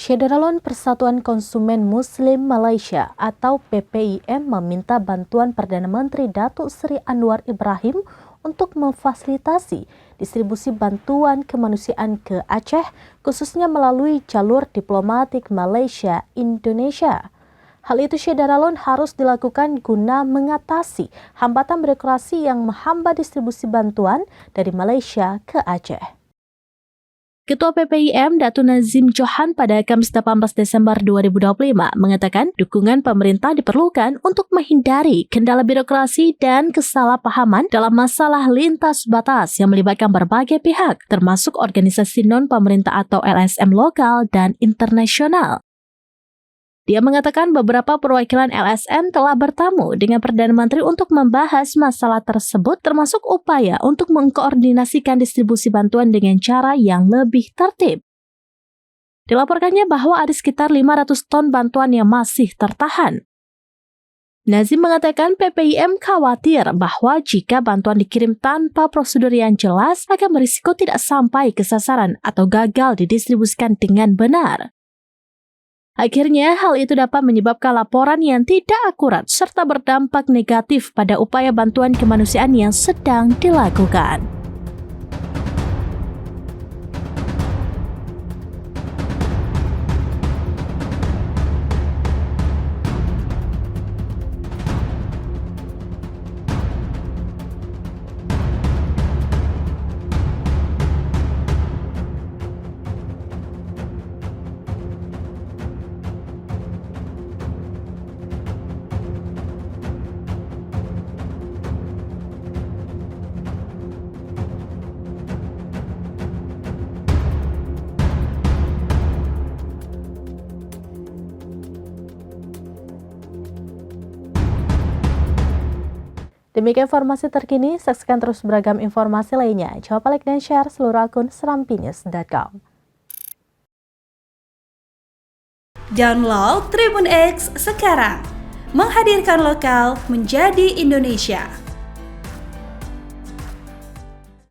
Syederalon Persatuan Konsumen Muslim Malaysia atau PPIM meminta bantuan Perdana Menteri Datuk Seri Anwar Ibrahim untuk memfasilitasi distribusi bantuan kemanusiaan ke Aceh, khususnya melalui jalur diplomatik Malaysia-Indonesia. Hal itu Syederalon harus dilakukan guna mengatasi hambatan birokrasi yang menghambat distribusi bantuan dari Malaysia ke Aceh. Ketua PPIM Datuk Nazim Johan pada Kamis 18 Desember 2025 mengatakan dukungan pemerintah diperlukan untuk menghindari kendala birokrasi dan kesalahpahaman dalam masalah lintas batas yang melibatkan berbagai pihak, termasuk organisasi non-pemerintah atau LSM lokal dan internasional. Dia mengatakan beberapa perwakilan LSM telah bertemu dengan Perdana Menteri untuk membahas masalah tersebut, termasuk upaya untuk mengkoordinasikan distribusi bantuan dengan cara yang lebih tertib. Dilaporkannya bahwa ada sekitar 500 ton bantuan yang masih tertahan. Nazim mengatakan PPIM khawatir bahwa jika bantuan dikirim tanpa prosedur yang jelas akan berisiko tidak sampai ke sasaran atau gagal didistribusikan dengan benar. Akhirnya, hal itu dapat menyebabkan laporan yang tidak akurat serta berdampak negatif pada upaya bantuan kemanusiaan yang sedang dilakukan. Demikian informasi terkini, saksikan terus beragam informasi lainnya. Coba like dan share seluruh akun serampinews.com. Download Tribun X sekarang, menghadirkan lokal menjadi Indonesia.